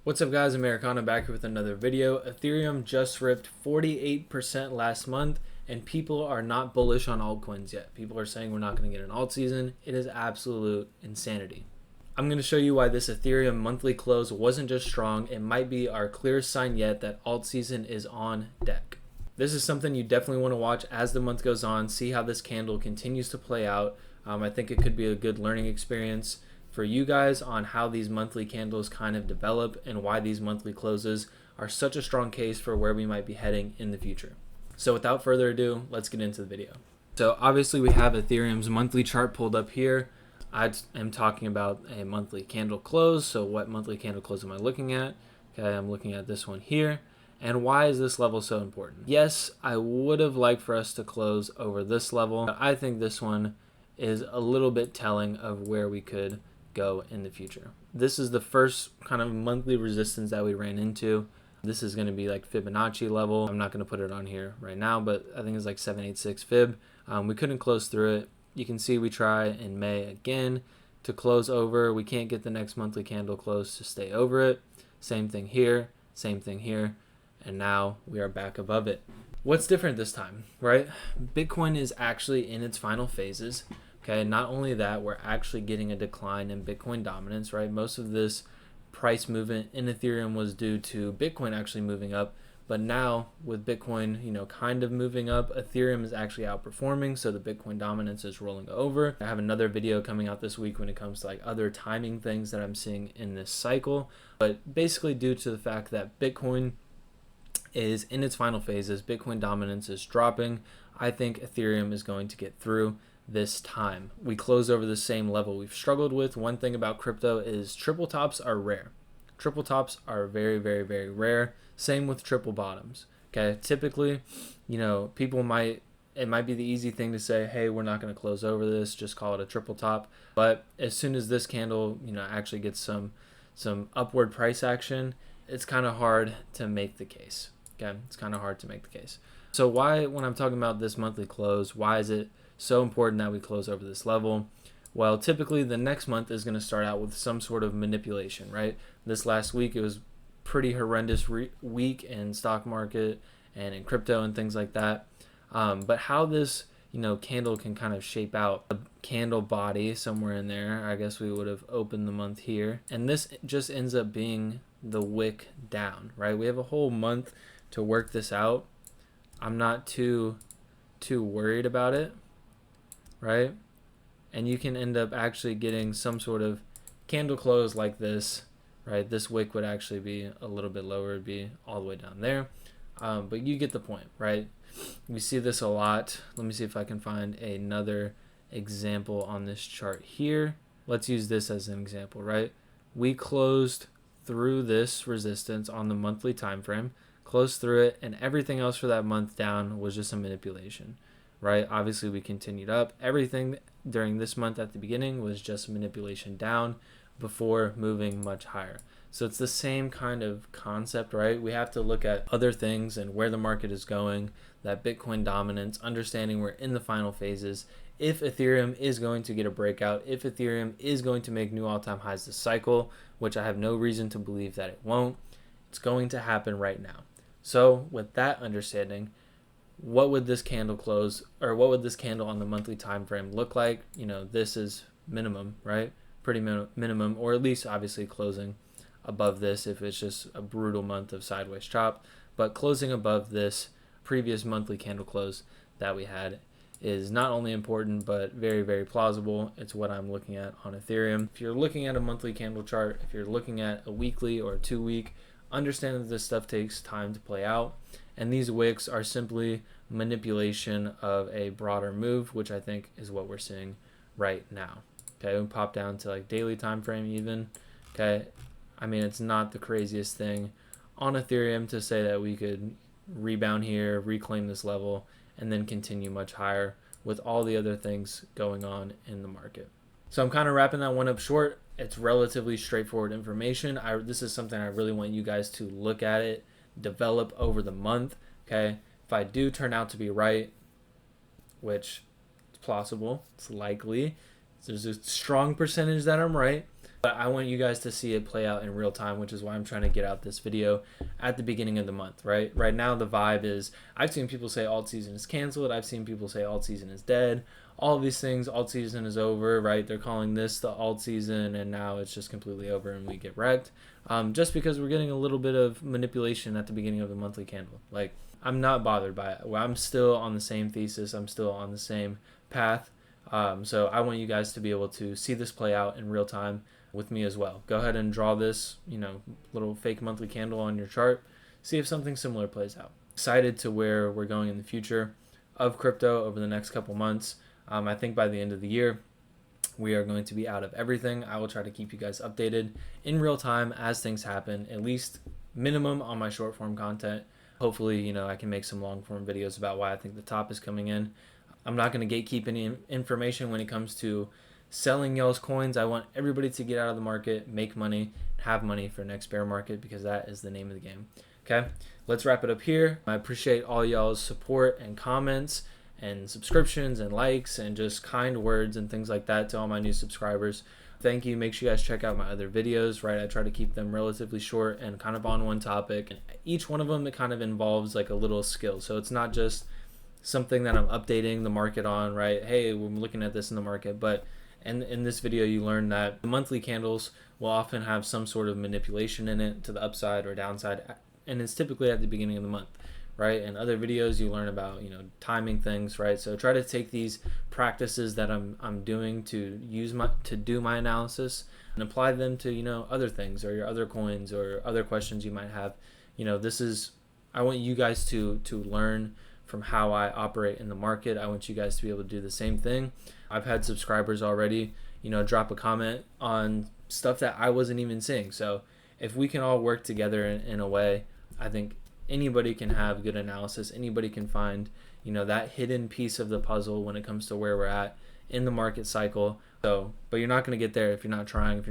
What's up guys, Americano back here with another video. Ethereum just ripped 48% last month and people are not bullish on altcoins yet. People are saying we're not going to get an alt season. It is absolute insanity. I'm going to show you why this Ethereum monthly close wasn't just strong. It might be our clearest sign yet that alt season is on deck. This is something you definitely want to watch as the month goes on, see how this candle continues to play out. I think it could be a good learning experience for you guys on how these monthly candles kind of develop and why these monthly closes are such a strong case for where we might be heading in the future. So without further ado, let's get into the video. So obviously we have Ethereum's monthly chart pulled up here. I am talking about a monthly candle close. So what monthly candle close am I looking at? Okay, I'm looking at this one here. And why is this level so important? Yes, I would have liked for us to close over this level, but I think this one is a little bit telling of where we could go in the future. This is the first kind of monthly resistance that we ran into. This is going to be like Fibonacci level. I'm not going to put it on here right now, but I think it's like 786 fib. We couldn't close through it. You can see we try in May again to close over. We can't get the next monthly candle close to stay over it. Same thing here, and now we are back above it. What's different this time, right? Bitcoin is actually in its final phases. Okay, not only that, we're actually getting a decline in Bitcoin dominance, right? Most of this price movement in Ethereum was due to Bitcoin actually moving up, but now with Bitcoin, kind of moving up, Ethereum is actually outperforming, so the Bitcoin dominance is rolling over. I have another video coming out this week when it comes to like other timing things that I'm seeing in this cycle, but basically due to the fact that Bitcoin is in its final phases, Bitcoin dominance is dropping, I think Ethereum is going to get through this time. We close over the same level we've struggled with. One thing about crypto is triple tops are rare. Triple tops are very, very, very rare. Same with triple bottoms. Okay, typically, it might be the easy thing to say, hey, we're not going to close over this, just call it a triple top. But as soon as this candle, actually gets some upward price action, it's kind of hard to make the case. Okay, it's kind of hard to make the case. So why, when I'm talking about this monthly close, why is it so important that we close over this level? Well, typically the next month is going to start out with some sort of manipulation, right? This last week, it was pretty horrendous week in stock market and in crypto and things like that. But how this, candle can kind of shape out a candle body somewhere in there. I guess we would have opened the month here. And this just ends up being the wick down, right? We have a whole month to work this out. I'm not too worried about it, right? And you can end up actually getting some sort of candle close like this, right? This wick would actually be a little bit lower, it'd be all the way down there. But you get the point, right? We see this a lot. Let me see if I can find another example on this chart here. Let's use this as an example, right? We closed through this resistance on the monthly time frame, closed through it, and everything else for that month down was just a manipulation, right? Obviously we continued up. Everything during this month at the beginning was just manipulation down before moving much higher. So it's the same kind of concept, right? We have to look at other things and where the market is going, that Bitcoin dominance, understanding we're in the final phases. If Ethereum is going to get a breakout, if Ethereum is going to make new all-time highs this cycle, which I have no reason to believe that it won't, it's going to happen right now. So with that understanding, what would this candle close, or what would this candle on the monthly time frame look like? This is minimum, right? Pretty minimum, or at least obviously closing above this if it's just a brutal month of sideways chop. But closing above this previous monthly candle close that we had is not only important, but very, very plausible. It's what I'm looking at on Ethereum. If you're looking at a monthly candle chart, if you're looking at a weekly or a 2-week, understand that this stuff takes time to play out. And these wicks are simply manipulation of a broader move, which I think is what we're seeing right now. Okay, we pop down to like daily time frame even. Okay, I mean, it's not the craziest thing on Ethereum to say that we could rebound here, reclaim this level, and then continue much higher with all the other things going on in the market. So I'm kind of wrapping that one up short. It's relatively straightforward information. This is something I really want you guys to look at it, develop over the month. Okay, if I do turn out to be right, which it's possible, it's likely, there's a strong percentage that I'm right. But I want you guys to see it play out in real time, which is why I'm trying to get out this video at the beginning of the month, right? Right now, the vibe is, I've seen people say alt season is canceled. I've seen people say alt season is dead. All of these things, alt season is over, right? They're calling this the alt season, and now it's just completely over and we get wrecked. Just because we're getting a little bit of manipulation at the beginning of the monthly candle. Like, I'm not bothered by it. I'm still on the same thesis. I'm still on the same path. So I want you guys to be able to see this play out in real time with me as well. Go ahead and draw this, little fake monthly candle on your chart. See if something similar plays out. Excited to where we're going in the future of crypto over the next couple months. I think by the end of the year, we are going to be out of everything. I will try to keep you guys updated in real time as things happen, at least minimum on my short form content. Hopefully, I can make some long form videos about why I think the top is coming in. I'm not going to gatekeep any information when it comes to selling y'all's coins. I want everybody to get out of the market, make money, have money for next bear market, because that is the name of the game. Okay, let's wrap it up here. I appreciate all y'all's support and comments and subscriptions and likes and just kind words and things like that to all my new subscribers. Thank you. Make sure you guys check out my other videos, right? I try to keep them relatively short and kind of on one topic. And each one of them, it kind of involves like a little skill. So it's not just something that I'm updating the market on, right? Hey, we're looking at this in the market, but in this video, you learn that the monthly candles will often have some sort of manipulation in it to the upside or downside, and it's typically at the beginning of the month, right? In other videos, you learn about timing things, right? So try to take these practices that I'm doing to do my analysis and apply them to other things or your other coins or other questions you might have. I want you guys to learn from how I operate in the market. I want you guys to be able to do the same thing. I've had subscribers already, drop a comment on stuff that I wasn't even seeing. So if we can all work together in a way, I think anybody can have good analysis. Anybody can find, that hidden piece of the puzzle when it comes to where we're at in the market cycle. So, but you're not going to get there if you're not trying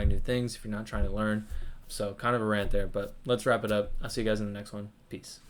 new things, if you're not trying to learn. So kind of a rant there, but let's wrap it up. I'll see you guys in the next one. Peace.